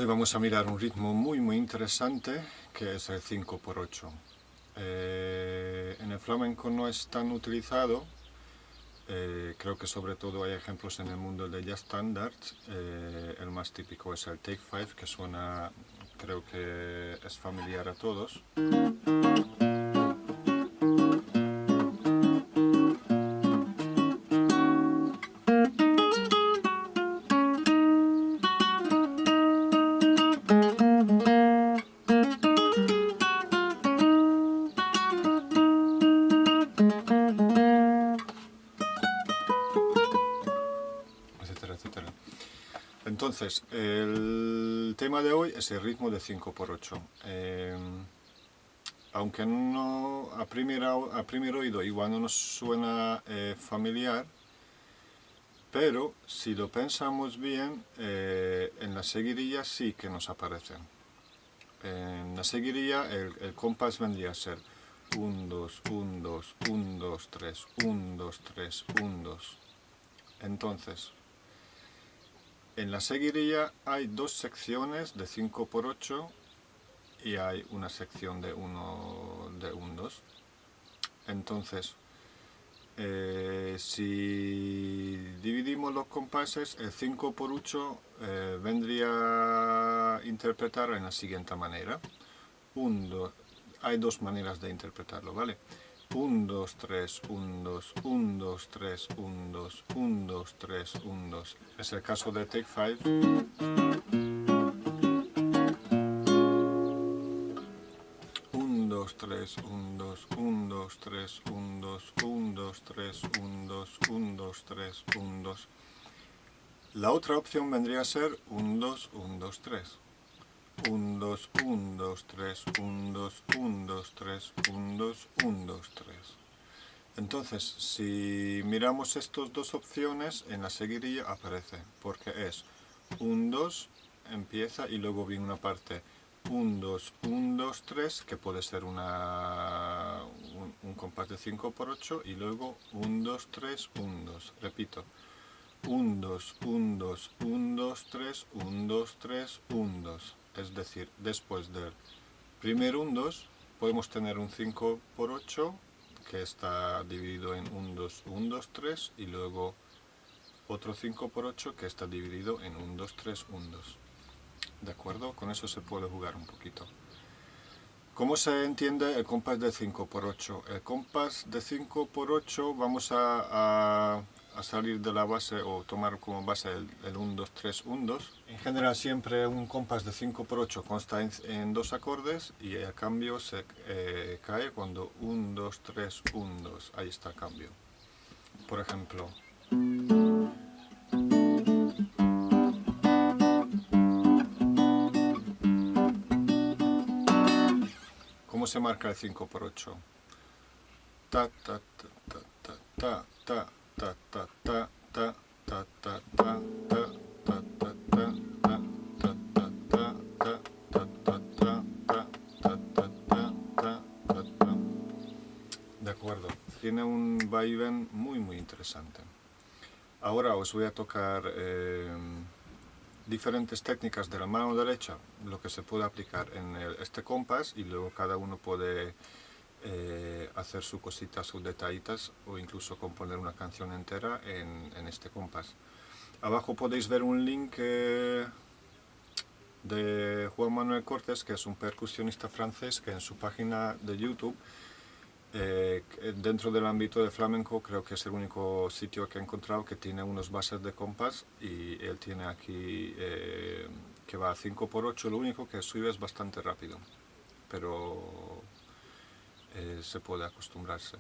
Hoy vamos a mirar un ritmo muy interesante que es el 5x8. En el flamenco no es tan utilizado, creo que sobre todo hay ejemplos en el mundo de jazz standards. El más típico es el Take 5, que suena, creo que es familiar a todos. Etcétera, etcétera. Entonces, el tema de hoy es el ritmo de 5x8. Aunque no a primer oído igual no nos suena familiar, pero si lo pensamos bien, en la seguidilla sí que nos aparecen. En la seguidilla el compás vendría a ser 1, 2, 1, 2, 1, 2, 3, 1, 2, 3, 1, 2. Entonces, en la seguidilla hay dos secciones de 5x8 y hay una sección de 1, 2. Entonces, si dividimos los compases, el 5x8 vendría a interpretar en la siguiente manera. Hay dos maneras de interpretarlo, ¿vale? 1, 2, 3, 1, 2, 1, 2, 3, 1, 2, 1, 2, 3, 1, 2. Es el caso de Take 5. 1, 2, 3, 1, 2, 1, 2, 3, 1, 2, 1, 2, 3, 1, 2, 1, 2, 3, 1, 2. La otra opción vendría a ser 1, 2, 1, 2, 3. 1, 2, 1, 2, 3, 1, 2, 1, 2, 3, 1, 2, 1, 2, 3. Entonces, si miramos estas dos opciones, en la seguidilla aparece, porque es 1, 2, empieza y luego viene una parte 1, 2, 1, 2, 3, que puede ser un compás de 5x8, y luego 1, 2, 3, 1, 2. Repito, 1, 2, 1, 2, 1, 2, 3, 1, 2, 3, 1, 2. Es decir, después del primer 1, 2, podemos tener un 5x8 que está dividido en 1, 2, 1, 2, 3, y luego otro 5x8 que está dividido en 1, 2, 3, 1, 2. ¿De acuerdo? Con eso se puede jugar un poquito. ¿Cómo se entiende el compás de 5x8? El compás de 5x8 vamos a salir de la base o tomar como base el 1, 2, 3, 1, 2. En general siempre un compás de 5x8 consta en dos acordes, y el cambio se cae cuando 1, 2, 3, 1, 2. Ahí está el cambio. Por ejemplo, ¿cómo se marca el 5x8? Ta, ta, ta, ta, ta, ta, ta, ta, ta, ta, ta, ta, ta, ta. De acuerdo, tiene un vaivén muy interesante. Ahora os voy a tocar diferentes técnicas de la mano derecha, lo que se puede aplicar en este compás, y luego cada uno puede hacer sus cositas, sus detallitas, o incluso componer una canción entera en este compás. Abajo podéis ver un link de Juan Manuel Cortés, que es un percusionista francés, que en su página de YouTube, dentro del ámbito de flamenco, creo que es el único sitio que he encontrado que tiene unos bases de compás, y él tiene aquí que va a 5x8. Lo único que sube es bastante rápido, pero se puede acostumbrarse.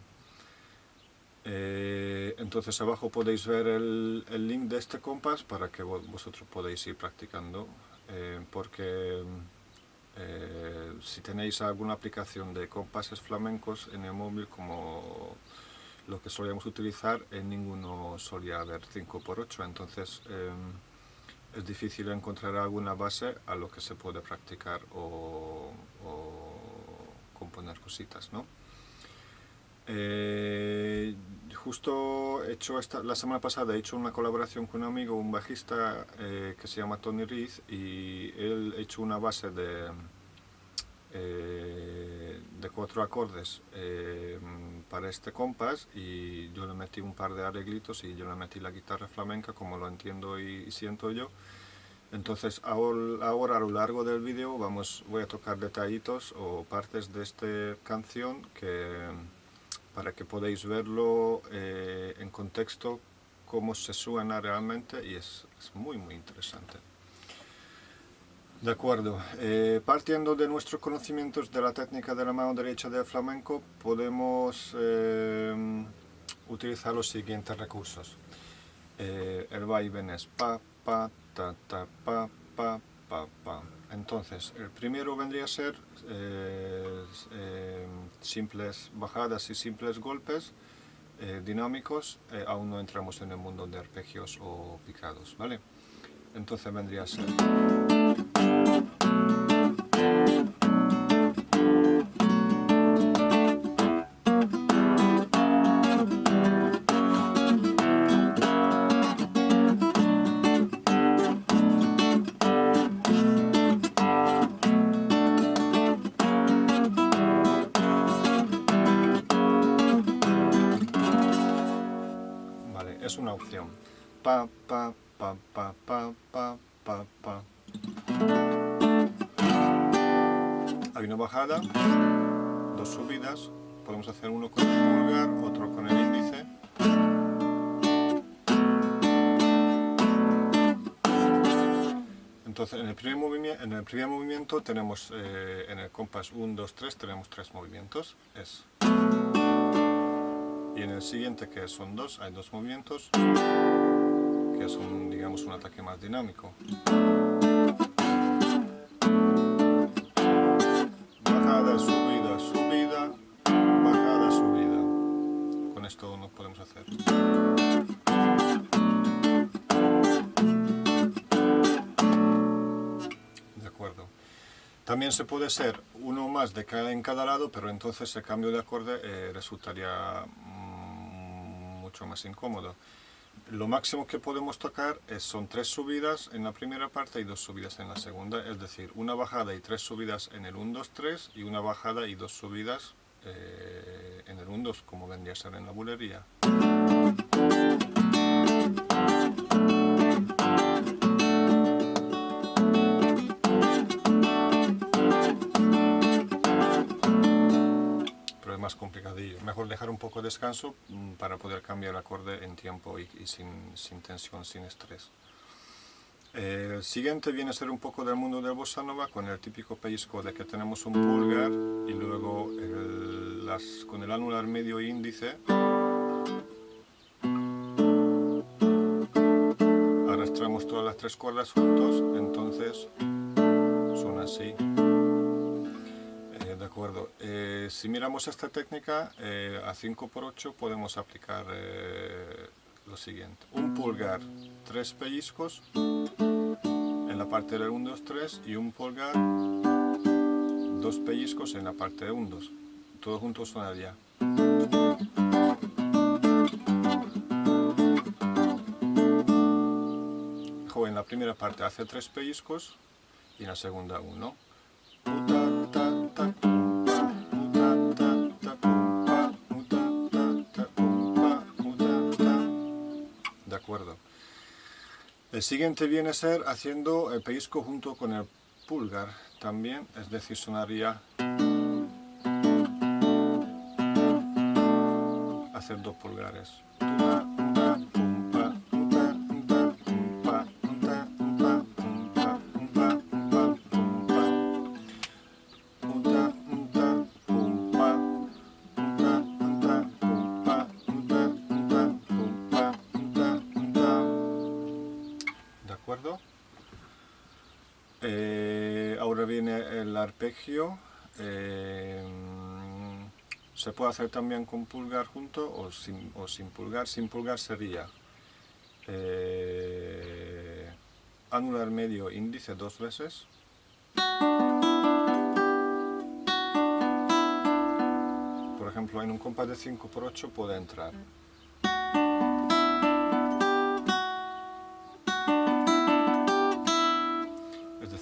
Entonces abajo podéis ver el link de este compás para que vosotros podáis ir practicando, porque si tenéis alguna aplicación de compases flamencos en el móvil, como lo que solíamos utilizar, en ninguno solía haber 5x8, entonces es difícil encontrar alguna base a lo que se puede practicar o componer cositas, ¿no? justo he hecho la semana pasada he hecho una colaboración con un amigo, un bajista que se llama Tony Reed, y él ha hecho una base de 4 acordes para este compás, y yo le metí un par de arreglitos y yo le metí la guitarra flamenca como lo entiendo y siento yo. Entonces ahora a lo largo del vídeo voy a tocar detallitos o partes de esta canción para que podáis verlo en contexto, cómo se suena realmente, y es muy interesante. De acuerdo, partiendo de nuestros conocimientos de la técnica de la mano derecha del flamenco, podemos utilizar los siguientes recursos. El vaivén es pa, pa, ta, ta, pa, pa, pa, pa. Entonces, el primero vendría a ser simples bajadas y simples golpes dinámicos. Aún no entramos en el mundo de arpegios o picados, ¿vale? Entonces vendría a ser... Es una opción. Pa, pa, pa, pa, pa, pa, pa, pa. Hay una bajada, 2 subidas, podemos hacer uno con el pulgar, otro con el índice. Entonces en el primer movimiento tenemos, en el compás 1, 2, 3, tenemos 3 movimientos. Y en el siguiente, que son 2, hay 2 movimientos, que es digamos un ataque más dinámico. Bajada, subida, subida, bajada, subida. Con esto nos podemos hacer. De acuerdo. También se puede ser uno más en cada lado, pero entonces el cambio de acorde resultaría mucho más incómodo. Lo máximo que podemos tocar son 3 subidas en la primera parte y 2 subidas en la segunda, es decir, una bajada y 3 subidas en el 1, 2, 3, y una bajada y 2 subidas en el 1, 2, como vendría a ser en la bulería. Pero es más complicadillo. Mejor dejar un poco de descanso para poder cambiar el acorde en tiempo y sin tensión, sin estrés. El siguiente viene a ser un poco del mundo del bossa nova, con el típico pellizco de que tenemos un pulgar y luego con el anular medio e índice arrastramos todas las 3 cuerdas juntos, entonces suena así. De acuerdo. Si miramos esta técnica a 5×8 podemos aplicar lo siguiente: un pulgar, 3 pellizcos en la parte del 1, 2, 3, y un pulgar, 2 pellizcos en la parte de 1, 2. Todo junto sonaría. En la primera parte hace 3 pellizcos y en la segunda 1. De acuerdo. El siguiente viene a ser haciendo el pellizco junto con el pulgar también, es decir, sonaría hacer 2 pulgares. Ahora viene el arpegio. Se puede hacer también con pulgar junto o sin pulgar. Sin pulgar sería anular medio índice 2 veces. Por ejemplo, en un compás de 5×8 puede entrar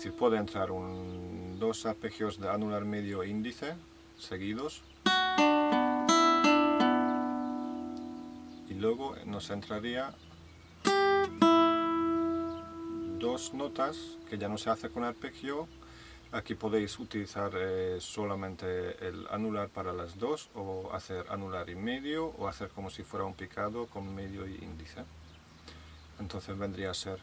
decir, puede entrar dos arpegios de anular medio e índice seguidos. Y luego nos entraría dos notas que ya no se hace con arpegio. Aquí podéis utilizar solamente el anular para las dos, o hacer anular y medio, o hacer como si fuera un picado con medio y índice. Entonces vendría a ser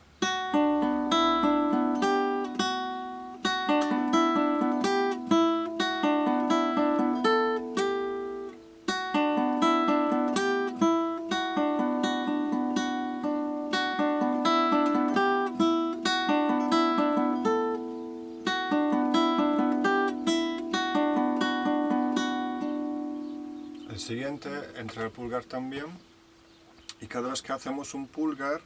el siguiente. Entra el pulgar también, y cada vez que hacemos un pulgar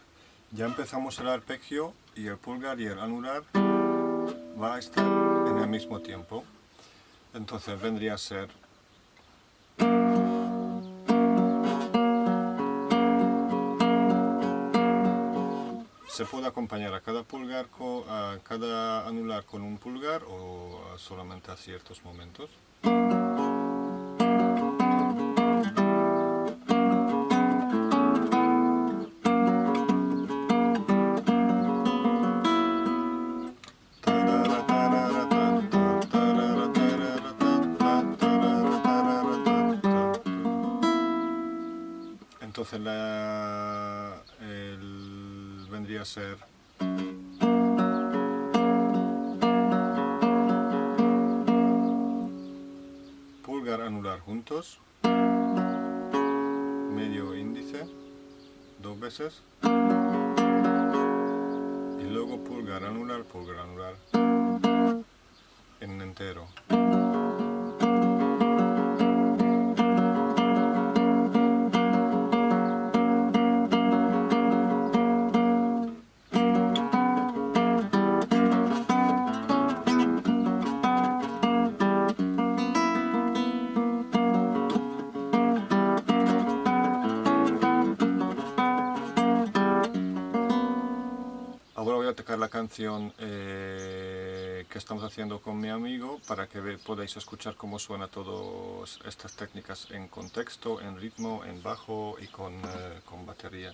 ya empezamos el arpegio, y el pulgar y el anular va a estar en el mismo tiempo. Entonces vendría a ser se puede acompañar a cada pulgar a cada anular con un pulgar, o solamente a ciertos momentos. Entonces vendría a ser pulgar anular juntos, medio índice dos veces, y luego pulgar anular en entero. Ahora voy a tocar la canción que estamos haciendo con mi amigo, para que podáis escuchar cómo suena todas estas técnicas en contexto, en ritmo, en bajo y con batería.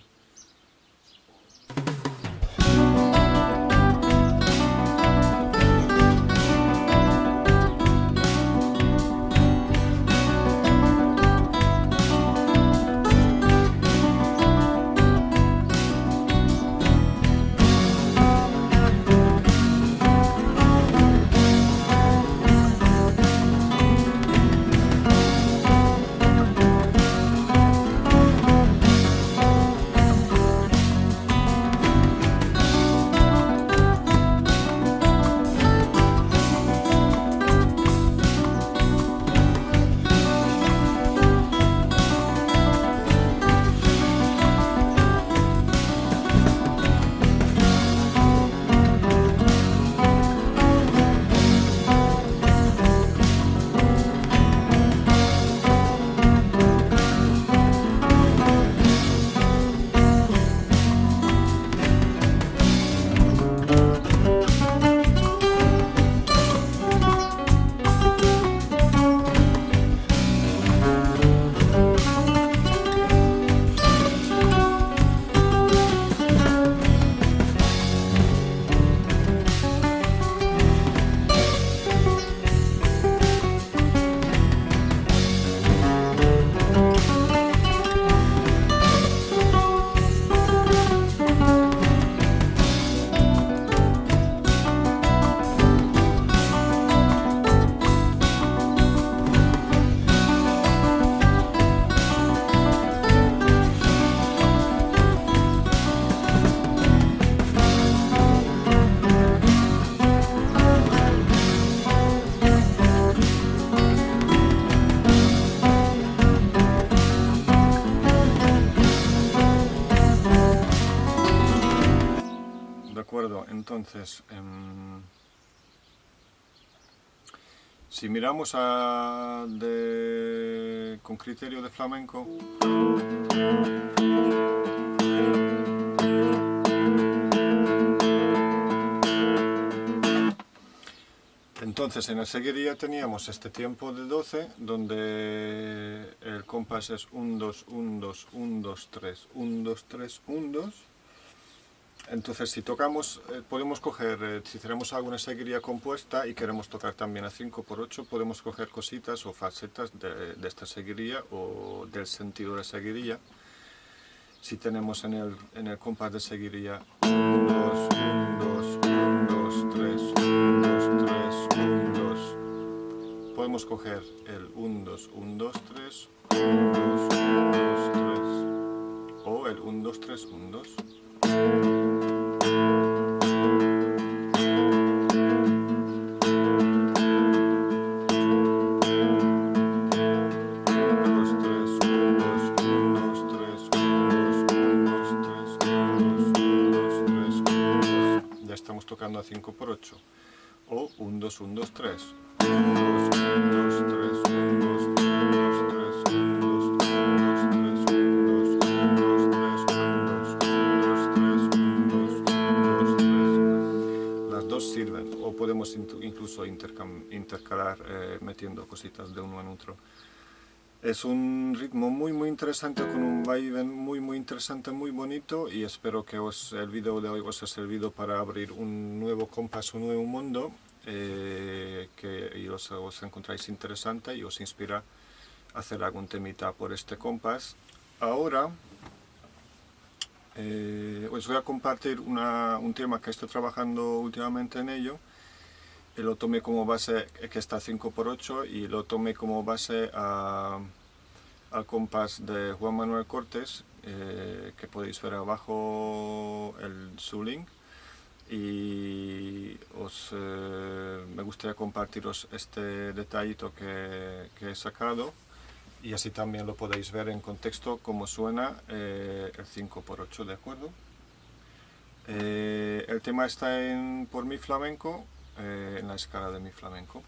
Entonces, si miramos con criterio de flamenco, Entonces en la seguiría teníamos este tiempo de 12, donde el compás es 1, 2, 1, 2, 1, 2, 3, 1, 2, 3, 1, 2. Entonces si tocamos, podemos coger, si tenemos alguna seguiría compuesta y queremos tocar también a 5×8, podemos coger cositas o facetas de esta seguiría o del sentido de la seguiría. Si tenemos en el compás de seguiría 1, 2, 1, 2, 1, 2, 3, 1, 2, 3, 1, 2, podemos coger el 1, 2, 1, 2, 3, 1, 2, 1, 2, 3, o el 1, 2, 3, 1, 2. Estamos tocando a 5×8 o 1, 2, 1, 2, 3, 1, 2, 1, 2, 3, 1, 2, 1, 2, 3, 1, 2, 1, 2, 3, 1, 2, 1, 2, 3, 1, 2, 1, 2, 3. Las dos sirven, o podemos incluso intercalar metiendo cositas de uno en otro. Es un ritmo muy interesante, con un vaivén muy interesante, muy bonito, y espero que el vídeo de hoy os ha servido para abrir un nuevo compás, un nuevo mundo, que os encontráis interesante y os inspira a hacer algún temita por este compás. Ahora os voy a compartir un tema que estoy trabajando últimamente en ello. Lo tomé como base, que está 5×8, y lo tomé como base al compás de Juan Manuel Cortés, que podéis ver abajo su link, y me gustaría compartiros este detallito que he sacado, y así también lo podéis ver en contexto cómo suena el 5×8, ¿de acuerdo? El tema está por mi flamenco, en la escala de mi flamenco.